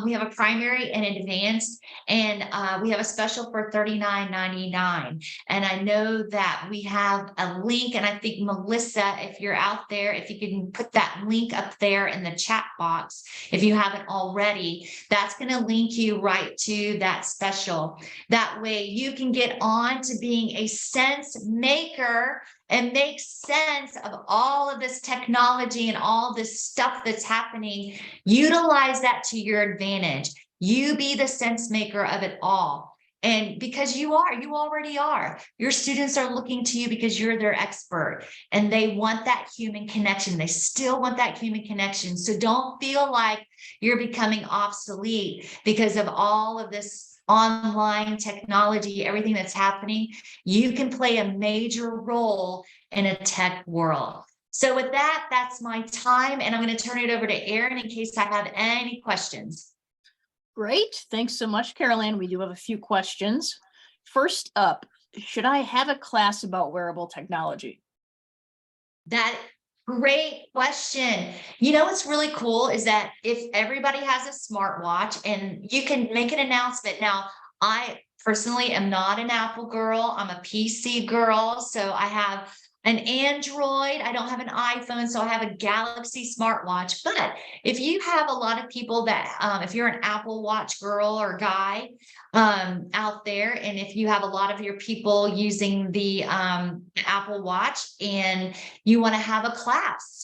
We have a primary and an advanced, and we have a special for $39.99. And I know that we have a link, and I think Melissa, if you're out there, if you can put that link up there in the chat box, if you haven't already, that's going to link you right to that special. That way you can get on to being a sense maker and make sense of all of this technology and all this stuff that's happening. Utilize that to your advantage. You be the sense maker of it all. And because you already are. Your students are looking to you because you're their expert, and they want that human connection. They still want that human connection. So don't feel like you're becoming obsolete because of all of this online technology, everything that's happening. You can play a major role in a tech world. So with that, that's my time, and I'm going to turn it over to Erin in case I have any questions. Great. Thanks so much, Carol Ann. We do have a few questions. First up, should I have a class about wearable technology? That great question. You know, what's really cool is that if everybody has a smartwatch, and you can make an announcement. Now, I personally am not an Apple girl. I'm a PC girl. So I have an Android. I don't have an iPhone, so I have a Galaxy smartwatch. But if you have a lot of people that, if you're an Apple Watch girl or guy out there, and if you have a lot of your people using the Apple Watch, and you want to have a class,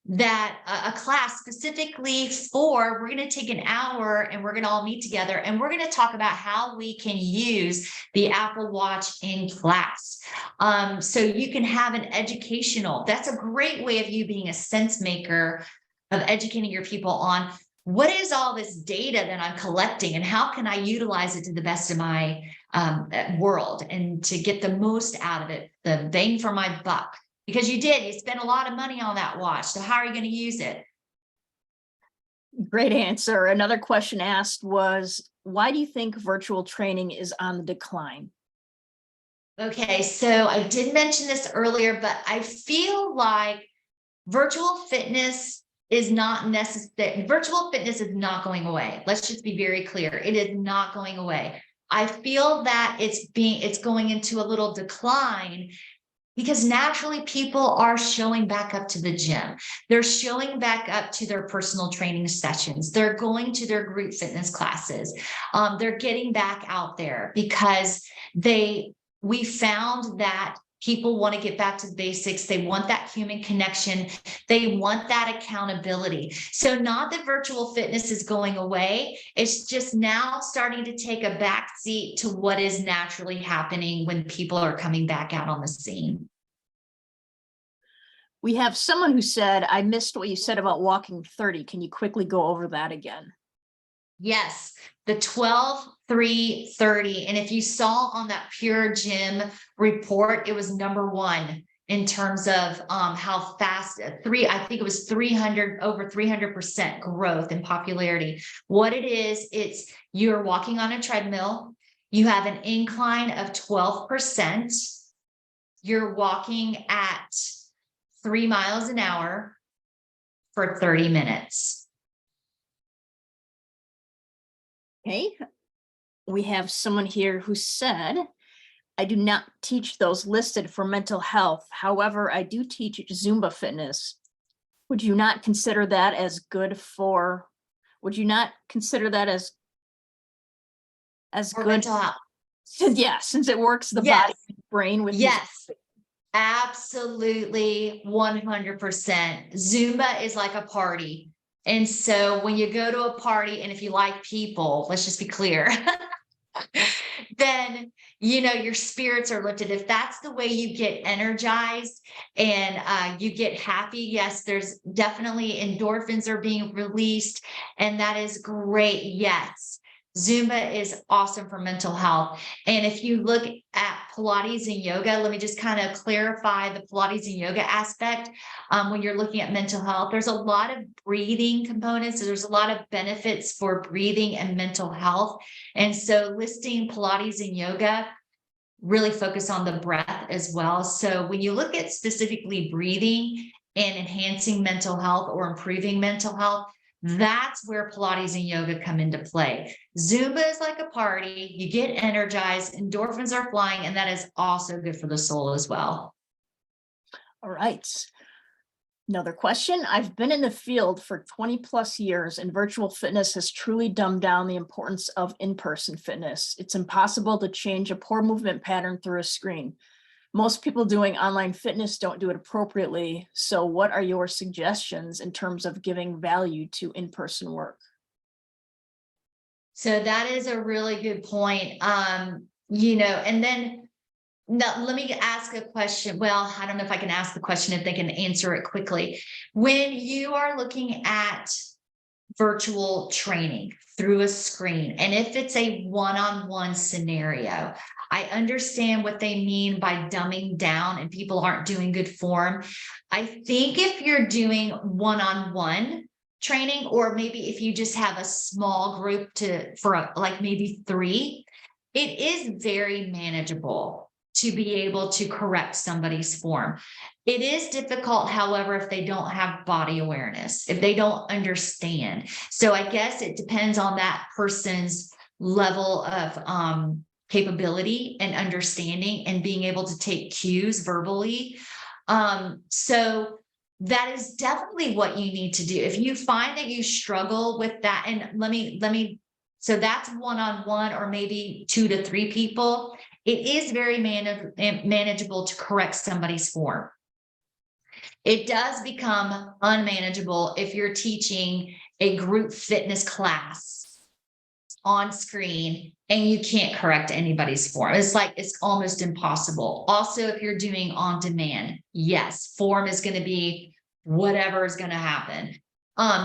a class specifically for, we're going to take an hour and we're going to all meet together, and we're going to talk about how we can use the Apple Watch in class. So you can have an educational, that's a great way of you being a sense maker, of educating your people on what is all this data that I'm collecting and how can I utilize it to the best of my world, and to get the most out of it, the bang for my buck. Because you spent a lot of money on that watch. So how are you going to use it? Great answer. Another question asked was, why do you think virtual training is on the decline? Okay, so I did mention this earlier, but I feel like virtual fitness is not necessary. Virtual fitness is not going away. Let's just be very clear. It is not going away. I feel that it's going into a little decline, because naturally people are showing back up to the gym. They're showing back up to their personal training sessions. They're going to their group fitness classes. They're getting back out there because we found that people want to get back to the basics. They want that human connection. They want that accountability. So not that virtual fitness is going away. It's just now starting to take a back seat to what is naturally happening when people are coming back out on the scene. We have someone who said, I missed what you said about walking 30. Can you quickly go over that again? Yes, the 12-3-30. And if you saw on that Pure Gym report, it was #1 in terms of how fast I think it was 300, over 300% growth in popularity. What it is, it's you're walking on a treadmill. You have an incline of 12%. You're walking at 3 miles an hour for 30 minutes. Okay. We have someone here who said, I do not teach those listed for mental health. However, I do teach Zumba fitness. Would you not consider that as good for, would you not consider that as For good? mental health. Yeah, since it works the Yes. body and brain with Yes. Absolutely, 100%. Zumba is like a party. And so when you go to a party, and if you like people, let's just be clear, then, your spirits are lifted. If that's the way you get energized and you get happy, yes, there's definitely endorphins are being released, and that is great. Yes. Zumba is awesome for mental health. And if you look at Pilates and yoga, let me just kind of clarify the Pilates and yoga aspect. When you're looking at mental health, there's a lot of breathing components. So there's a lot of benefits for breathing and mental health. And so listing Pilates and yoga really focus on the breath as well. So when you look at specifically breathing and enhancing mental health or improving mental health, That's where Pilates and yoga come into play. Zumba is like a party. You get energized, endorphins are flying, and that is also good for the soul as well. All right. Another question. I've been in the field for 20 plus years, and virtual fitness has truly dumbed down the importance of in-person fitness. It's impossible to change a poor movement pattern through a screen. Most people doing online fitness don't do it appropriately. So what are your suggestions in terms of giving value to in-person work? So that is a really good point. And then now let me ask a question. Well, I don't know if I can ask the question if they can answer it quickly. When you are looking at virtual training through a screen, and if it's a one-on-one scenario, I understand what they mean by dumbing down and people aren't doing good form. I think if you're doing one-on-one training, or maybe if you just have a small group like maybe 3, it is very manageable to be able to correct somebody's form. It is difficult, however, if they don't have body awareness, if they don't understand. So I guess it depends on that person's level of capability and understanding and being able to take cues verbally. So that is definitely what you need to do. If you find that you struggle with that, and so that's one-on-one or maybe 2 to 3 people. It is very manageable to correct somebody's form. It does become unmanageable if you're teaching a group fitness class on screen and you can't correct anybody's form. It's almost impossible. Also, if you're doing on demand, yes, form is going to be whatever is going to happen.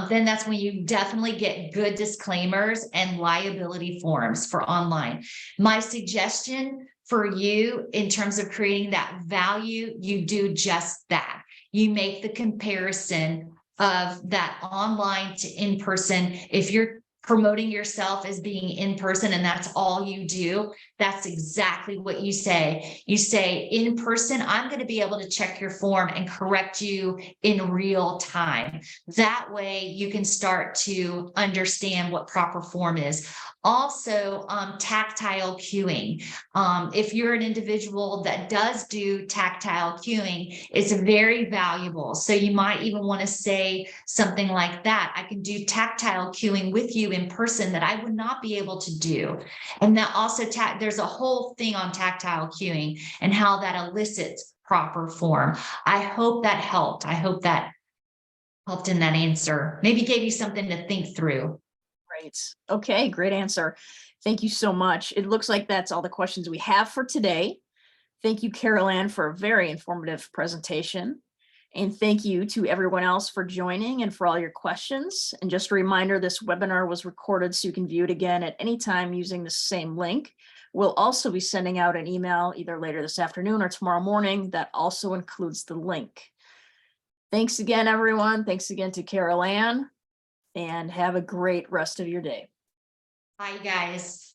Then that's when you definitely get good disclaimers and liability forms for online. My suggestion for you in terms of creating that value, you do just that. You make the comparison of that online to in-person. If you're promoting yourself as being in person and that's all you do, that's exactly what you say. You say, in person, I'm going to be able to check your form and correct you in real time. That way you can start to understand what proper form is. Also, tactile cueing. If you're an individual that does do tactile cueing, it's very valuable. So you might even want to say something like that. I can do tactile cueing with you in person that I would not be able to do. And that also, there's a whole thing on tactile cueing and how that elicits proper form. I hope that helped. I hope that helped in that answer. Maybe gave you something to think through. Great. Okay, great answer. Thank you so much. It looks like that's all the questions we have for today. Thank you, Carol Ann, for a very informative presentation. And thank you to everyone else for joining and for all your questions. And just a reminder, this webinar was recorded so you can view it again at any time using the same link. We'll also be sending out an email either later this afternoon or tomorrow morning that also includes the link. Thanks again, everyone. Thanks again to Carol Ann, and have a great rest of your day. Bye, guys.